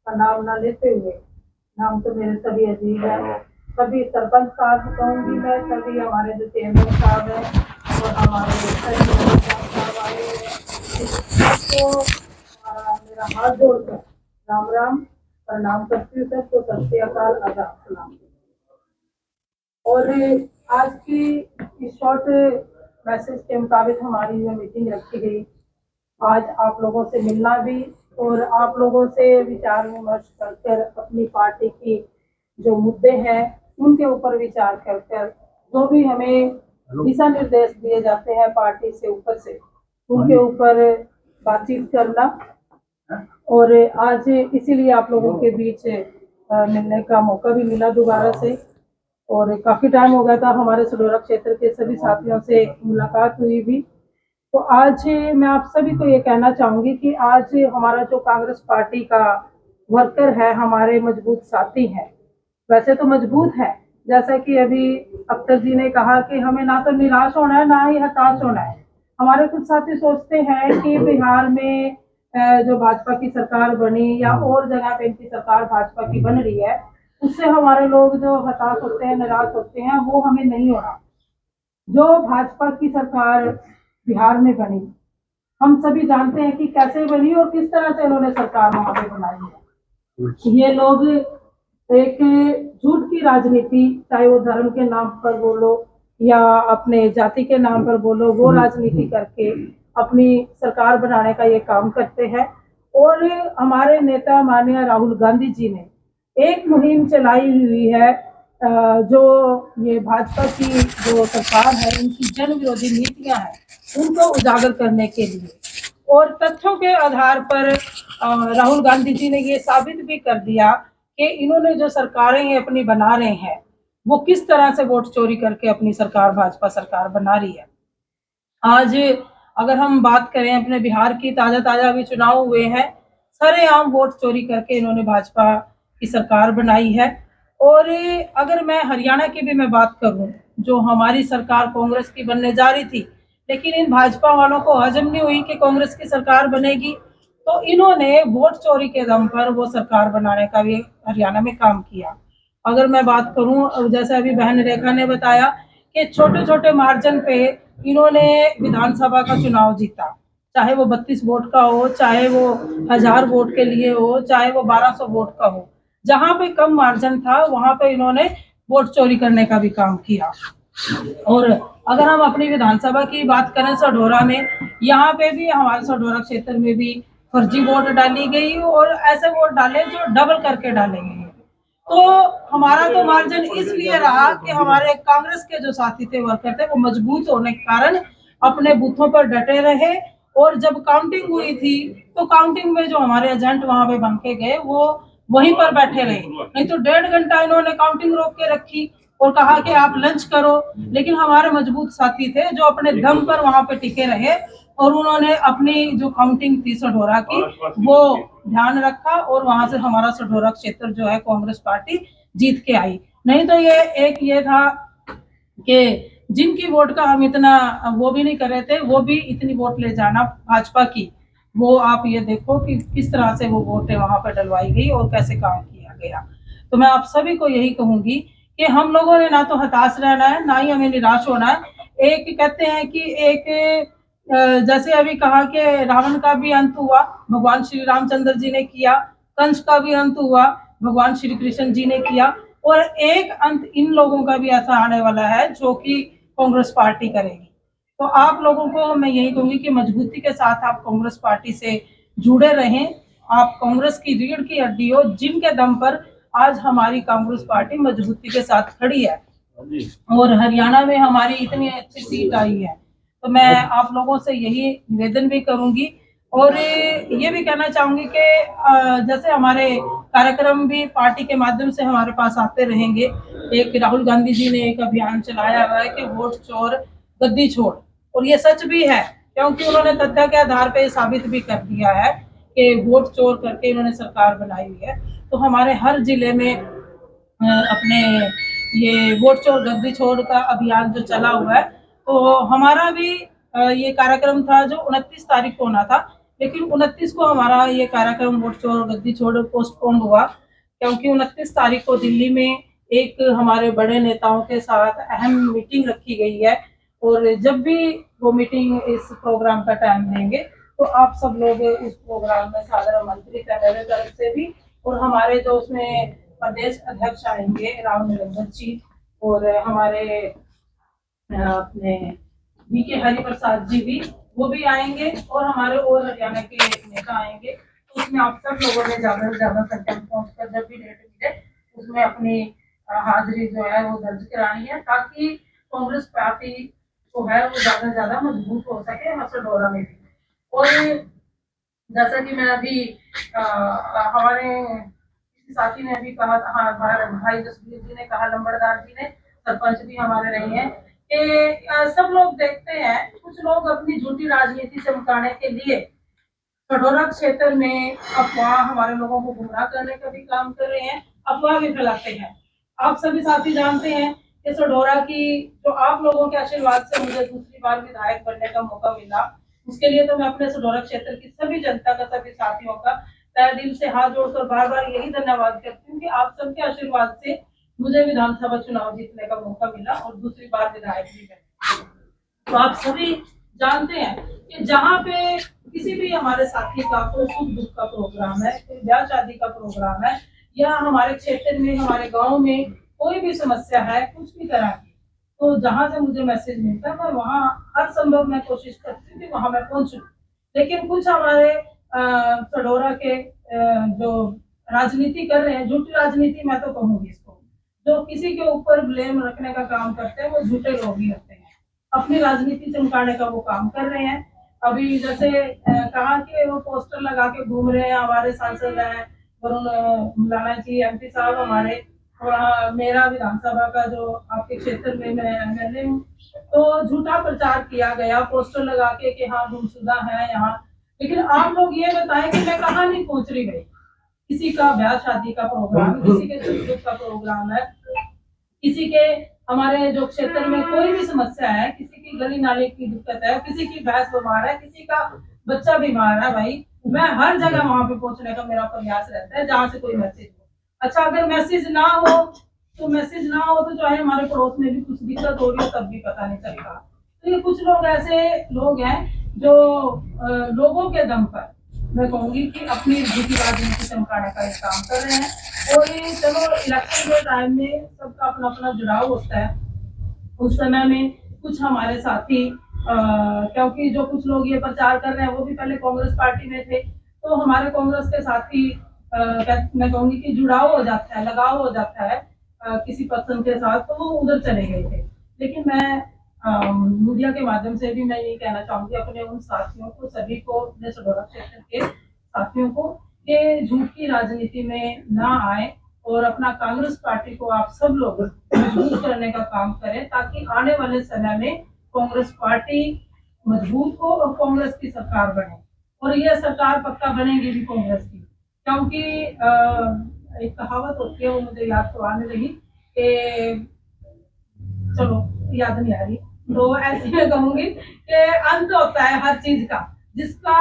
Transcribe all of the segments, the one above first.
का नाम ना लेते हुए, नाम तो मेरे सभी अजीब है, सभी सरपंच साहब कहूँगी मैं, सभी हमारे जो चेयरमैन साहब हैं और हमारे साहब आए हुए हैं, सबको मेरा हाथ जोड़कर राम राम प्रणाम करती हूँ, सबको सत श्री अकाल आदाब सलाम। और आज की इस शॉर्ट मैसेज के मुताबिक हमारी जो मीटिंग रखी गई, आज आप लोगों से मिलना भी और आप लोगों से विचार विमर्श कर अपनी पार्टी की जो मुद्दे हैं उनके ऊपर विचार कर जो भी हमें दिशा निर्देश दिए जाते हैं पार्टी से ऊपर से, उनके ऊपर बातचीत करना। और आज इसीलिए आप लोगों के बीच मिलने का मौका भी मिला दोबारा से। और काफी टाइम हो गया था हमारे सडोरा क्षेत्र के सभी साथियों से मुलाकात हुई भी। तो आज मैं आप सभी को ये कहना चाहूंगी कि आज हमारा जो कांग्रेस पार्टी का वर्कर है, हमारे मजबूत साथी हैं, वैसे तो मजबूत है, जैसा कि अभी अख्तर जी ने कहा कि हमें ना तो निराश होना है ना ही हताश होना है। हमारे कुछ साथी सोचते हैं कि बिहार में जो भाजपा की सरकार बनी या और जगह पे इनकी सरकार भाजपा की बन रही है, उससे हमारे लोग जो हताश होते हैं, निराश होते हैं, वो हमें नहीं होना। जो भाजपा की सरकार बिहार में बनी, हम सभी जानते हैं कि कैसे बनी और किस तरह से उन्होंने सरकार वहां पे बनाई है। ये लोग एक झूठ की राजनीति, चाहे वो धर्म के नाम पर बोलो या अपने जाति के नाम पर बोलो, वो राजनीति करके अपनी सरकार बनाने का ये काम करते हैं। और हमारे नेता माननीय राहुल गांधी जी ने एक मुहिम चलाई हुई है, जो ये भाजपा की जो सरकार है, इनकी जन विरोधी नीतियां हैं, उनको उजागर करने के लिए और तथ्यों के आधार पर राहुल गांधी जी ने ये साबित भी कर दिया कि इन्होंने जो सरकारें अपनी बना रहे हैं, वो किस तरह से वोट चोरी करके अपनी सरकार, भाजपा सरकार बना रही है। आज अगर हम बात करें अपने बिहार की, ताजा ताजा अभी चुनाव हुए हैं, सरेआम वोट चोरी करके इन्होंने भाजपा की सरकार बनाई है। और अगर मैं हरियाणा की भी मैं बात करूं, जो हमारी सरकार कांग्रेस की बनने जा रही थी, लेकिन इन भाजपा वालों को हजम नहीं हुई कि कांग्रेस की सरकार बनेगी, तो इन्होंने वोट चोरी के दम पर वो सरकार बनाने का भी हरियाणा में काम किया। अगर मैं बात करूं, जैसे अभी बहन रेखा ने बताया कि छोटे छोटे मार्जिन पे इन्होंने विधानसभा का चुनाव जीता, चाहे वो 32 वोट का हो, चाहे वो 1000 वोट के लिए हो, चाहे वो 1200 वोट का हो, जहां पे कम मार्जिन था वहां पे इन्होंने वोट चोरी करने का भी काम किया। और अगर हम अपनी विधानसभा की बात करें सढौरा में, यहाँ पे भी हमारे सढौरा क्षेत्र में भी फर्जी वोट डाली गई और ऐसे वोट डाले जो डबल करके डाले गए। तो हमारा तो मार्जिन इसलिए रहा कि हमारे कांग्रेस के जो साथी थे, वर्कर थे, वो मजबूत होने के कारण अपने बूथों पर डटे रहे। और जब काउंटिंग हुई थी तो काउंटिंग में जो हमारे एजेंट वहां पे बन के गए, वो वहीं पर बैठे रहे, नहीं तो 1.5 घंटा इन्होंने काउंटिंग रोक के रखी और कहा कि आप लंच करो। लेकिन हमारे मजबूत साथी थे जो अपने दम पर वहां पे टिके रहे और उन्होंने अपनी जो काउंटिंग थी सढौरा की, वो ध्यान रखा और वहां से हमारा सढौरा क्षेत्र जो है कांग्रेस पार्टी जीत के आई। नहीं तो ये था कि जिनकी वोट का हम इतना वो भी नहीं कर रहे थे, वो भी इतनी वोट ले जाना भाजपा की, वो आप ये देखो कि किस तरह से वो वोटें वहां पर डलवाई गई और कैसे काम किया गया। तो मैं आप सभी को यही कहूंगी कि हम लोगों ने ना तो हताश रहना है, ना ही हमें निराश होना है। एक कहते हैं कि एक जैसे अभी कहा कि रावण का भी अंत हुआ, भगवान श्री रामचंद्र जी ने किया, कंस का भी अंत हुआ, भगवान श्री कृष्ण जी ने किया, और एक अंत इन लोगों का भी ऐसा आने वाला है जो कि कांग्रेस पार्टी करेगी। तो आप लोगों को मैं यही कहूंगी कि मजबूती के साथ आप कांग्रेस पार्टी से जुड़े रहें। आप कांग्रेस की रीढ़ की हड्डी हो, जिनके दम पर आज हमारी कांग्रेस पार्टी मजबूती के साथ खड़ी है और हरियाणा में हमारी इतनी अच्छी सीट आई है। तो मैं आप लोगों से यही निवेदन भी करूंगी और ये भी कहना चाहूंगी कि जैसे हमारे कार्यक्रम भी पार्टी के माध्यम से हमारे पास आते रहेंगे। एक राहुल गांधी जी ने एक अभियान चलाया हुआ है कि वोट चोर गद्दी छोड़, और ये सच भी है क्योंकि उन्होंने तथ्य के आधार पर साबित भी कर दिया है कि वोट चोर करके इन्होंने सरकार बनाई हुई है। तो हमारे हर जिले में अपने ये वोट चोर गद्दी छोड़ का अभियान जो चला हुआ है, तो हमारा भी ये कार्यक्रम था जो 29 तारीख को होना था, लेकिन 29 को हमारा ये कार्यक्रम वोट चोर गद्दी छोड़ पोस्टपोन हुआ, क्योंकि 29 तारीख को दिल्ली में एक हमारे बड़े नेताओं के साथ अहम मीटिंग रखी गई है। और जब भी वो मीटिंग इस प्रोग्राम का टाइम देंगे तो आप सब लोग उस प्रोग्राम में सादर आमंत्रित है मेरे तरफ से भी। और हमारे जो उसमें प्रदेश अध्यक्ष आएंगे राव निरंजन जी, और हमारे अपने बीके हरिप्रसाद जी भी, वो भी आएंगे, और हमारे और हरियाणा के नेता आएंगे। तो उसमें आप सब लोगों ने ज्यादा से ज्यादा संख्या में पहुंचकर जब भी डेट मिले उसमें अपनी हाजिरी जो है वो दर्ज करानी है, ताकि कांग्रेस पार्टी जो है वो ज्यादा से ज्यादा मजबूत हो सके मसडोरा में भी। और जैसा कि मैं अभी हमारे किसी साथी ने अभी कहा, हाँ भाई जसवीर जी ने कहा, लंबड़दार जी ने, सरपंच भी हमारे रहे हैं, कि सब लोग देखते हैं कुछ लोग अपनी झूठी राजनीति चमकाने के लिए कटोरा क्षेत्र में अफवाह हमारे लोगों को गुमराह करने का भी काम कर रहे हैं, अफवाह भी फैलाते हैं। आप सभी साथी जानते हैं कि सडोरा की जो आप लोगों के आशीर्वाद से मुझे दूसरी बार विधायक बनने का मौका मिला, उसके लिए तो मैं अपने सडोरा क्षेत्र की सभी जनता का, सभी साथियों का तहे दिल से हाथ जोड़कर बार बार यही धन्यवाद करती हूँ कि आप सबके आशीर्वाद से मुझे विधानसभा चुनाव जीतने का मौका मिला और दूसरी बार विधायक भी बने। तो आप सभी जानते हैं कि जहाँ पे किसी भी हमारे साथी का कोई सुख दुख का प्रोग्राम है, कोई ब्याह शादी का प्रोग्राम है, या हमारे क्षेत्र में, हमारे गांव में कोई भी समस्या है कुछ भी तरह की, तो जहां से मुझे मैसेज मिलता है मैं वहाँ हर संभव मैं कोशिश करती हूँ कि वहां मैं पहुंचूं। लेकिन कुछ हमारे सडोरा के जो राजनीति कर रहे हैं, झूठी राजनीति मैं तो कहूंगी इसको, जो किसी के ऊपर ब्लेम रखने का काम करते हैं वो झूठे लोग ही होते हैं, अपनी राजनीति चमकाने का वो काम कर रहे हैं। अभी जैसे कहा कि वो पोस्टर लगा के घूम रहे हैं, हमारे सांसद हैं वरुण मुलाना जी, एमपी साहब हमारे, और मेरा विधानसभा का जो आपके क्षेत्र में मैं एमएलए हूँ, तो झूठा प्रचार किया गया पोस्टर लगा के कि हाँ गुमशुदा है यहाँ। लेकिन आप लोग ये बताएं कि मैं कहाँ नहीं पहुंच रही गई, किसी का ब्याह शादी का प्रोग्राम, किसी के सुख दुख का प्रोग्राम है, किसी के हमारे जो क्षेत्र में कोई भी समस्या है, किसी की गली नाले की दिक्कत है, किसी की भैंस बीमार है, किसी का बच्चा बीमार है, भाई मैं हर जगह वहां पे पहुंचने का मेरा प्रयास रहता है जहां से कोई मैसेज हो। अच्छा अगर मैसेज ना हो तो चाहे हमारे पड़ोस में भी कुछ दिक्कत हो रही हो तब भी पता नहीं चलेगा। तो ये कुछ लोग ऐसे लोग हैं जो लोगों के दम पर मैं कहूंगी कि अपनी झूठी राजनीति चमकाने का काम कर रहे हैं। और ये चलो इलेक्शन के टाइम में सबका अपना अपना जुड़ाव होता है, उस समय में कुछ हमारे साथी क्योंकि जो कुछ लोग ये प्रचार कर रहे हैं वो भी पहले कांग्रेस पार्टी में थे, तो हमारे कांग्रेस के साथी मैं कहूंगी कि जुड़ाव हो जाता है, लगाव हो जाता है किसी पर्सन के साथ, तो वो उधर चले गए थे। लेकिन मैं मीडिया के माध्यम से भी मैं यही कहना चाहूंगी अपने उन साथियों को, सभी को, अपने सडोरा क्षेत्र के साथियों को, कि झूठ की राजनीति में ना आए और अपना कांग्रेस पार्टी को आप सब लोग मजबूत करने का काम करें, ताकि आने वाले समय में कांग्रेस पार्टी मजबूत हो और कांग्रेस की सरकार बने। और यह सरकार पक्का बनेगी भी कांग्रेस की, क्योंकि एक कहावत होती है वो मुझे याद तो आने लगी कि चलो याद नहीं आ रही, तो ऐसे मैं कहूंगी कि अंत होता है हर चीज का, जिसका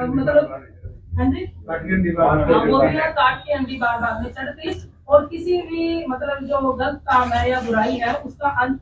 मतलब हाँ जी वो भी काट के अंडी बार बार में चढ़ती, और किसी भी मतलब जो गलत काम है या बुराई है उसका अंत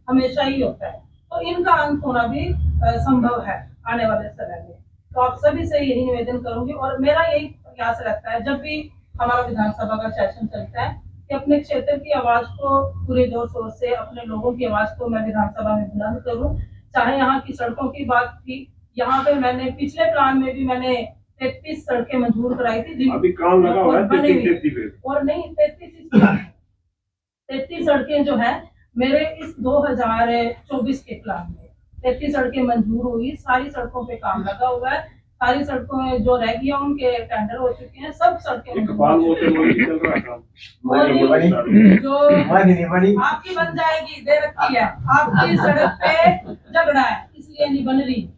हमेशा ही होता है, तो इनका अंत होना भी संभव है आने वाले समय में। तो आप सभी से यही निवेदन करूंगी, और मेरा यही प्रयास रहता है जब भी हमारा विधानसभा का सेशन चलता है कि अपने क्षेत्र की आवाज को पूरे जोर शोर से, अपने लोगों की आवाज को मैं विधानसभा में बुलंद करूं। चाहे यहाँ की सड़कों की बात थी, यहाँ पे मैंने पिछले प्लान में भी मैंने 33 सड़कें मंजूर कराई थी, अभी काम लगा हुआ है 33 और नहीं 33 सड़कें जो है मेरे इस 2024 के प्लान में 33 सड़कें मंजूर हुई, सारी सड़कों पे काम लगा हुआ है, सारी सड़कों जो रह गई उनके टेंडर हो चुके हैं, सब सड़कें जो आपकी बन जाएगी, दे रखी है, आपकी सड़क पे झगड़ा है इसलिए नहीं बन रही,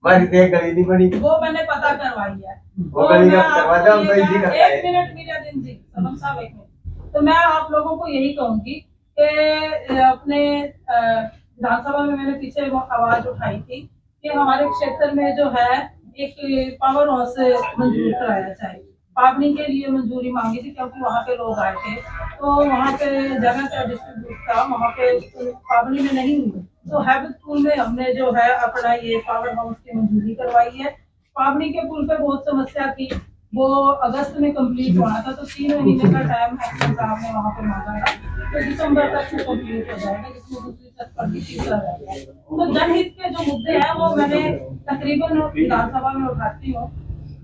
गली नहीं बनी, वो मैंने पता करवाई है। वो गली जब करवा दो तो इसी का है। 1 मिनट मीरा दिन जी सबम साहब 1 मिनट, तो मैं आप लोगों को यही कहूंगी कि अपने विधानसभा में मैंने पीछे वो आवाज उठाई थी कि हमारे क्षेत्र में जो है एक पावर हाउस मंजूर कराया जाए। पावनी के लिए मंजूरी मांगी थी क्योंकि वहाँ पे लोग आए थे, तो वहाँ पे जगह का डिस्ट्रीब्यूट था, वहाँ पे पावनी में नहीं हुई, तो हैबिटफुल में हमने जो है अपना ये पावर हाउस की मंजूरी करवाई है। पावनी के पुल पे बहुत समस्या थी, वो अगस्त में कंप्लीट होना था, तो 3 महीने का टाइम एक्शन साहब ने वहाँ पे मांगा था, तो दिसंबर तक वो कंप्लीट हो जाएगा, जिसमें दूसरी तक पर भी तीसरा रह गया। तो जनहित के जो मुद्दे हैं वो मैंने तकरीबन विधानसभा में उठाती हूँ,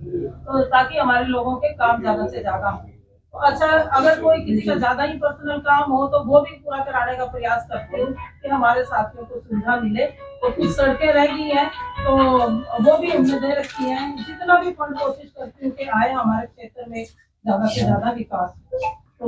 तो ताकि हमारे लोगों के काम ज्यादा से ज्यादा हो। तो अच्छा, अगर कोई किसी का ज्यादा ही पर्सनल काम हो तो वो भी पूरा कराने का प्रयास करते हैं कि हमारे साथियों को सुविधा मिले। तो कुछ सड़कें रह गई हैं तो वो भी हमने दे रखी हैं। जितना भी फंड कोशिश करती हूँ कि आए हमारे क्षेत्र में ज्यादा से ज्यादा विकास हो। तो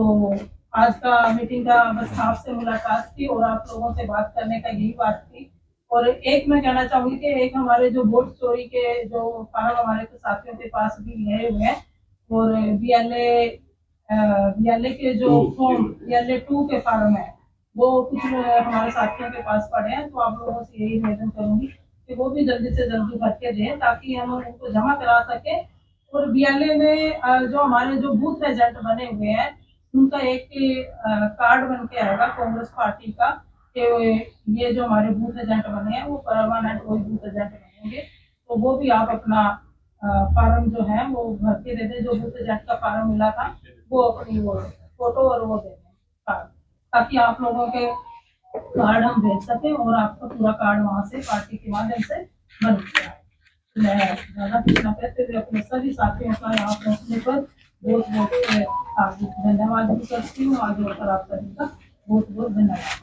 आज का मीटिंग का बस आपसे मुलाकात थी और आप लोगों से बात करने का यही बात थी। और एक मैं कहना चाहूंगी कि एक हमारे जो वोट चोरी के जो फार्म हमारे कुछ साथियों के पास भी लिए हुए हैं, और बीएलए के जो फॉर्म बीएलए 2 के फार्म है वो कुछ हमारे साथियों के पास पड़े हैं, तो आप लोगों से यही निवेदन करूंगी कि वो भी जल्दी से जल्दी भर के दें ताकि हम उनको जमा करा सके। और बीएलए में जो हमारे जो बूथ एजेंट बने हुए हैं उनका एक कार्ड बन के आएगा कांग्रेस पार्टी का कि ये जो हमारे बूथ एजेंट बने हैं वो परमानेंट वही बूथ एजेंट बनेंगे। तो वो भी आप अपना फार्म जो है वो भर के दे दें, जो बूथ एजेंट का फार्म मिला था वो अपनी वो फोटो और वो दे दें कार्ड, ताकि आप लोगों के कार्ड हम भेज सकें और आपका पूरा कार्ड वहाँ से पार्टी के माध्यम से बन गया है। मैं ज्यादा कुछ न कहते हुए अपने सभी साथियों का यहाँ पहुँचने पर बहुत बहुत हार्दिक धन्यवाद भी करती हूँ। आगे और आप सभी का बहुत बहुत धन्यवाद।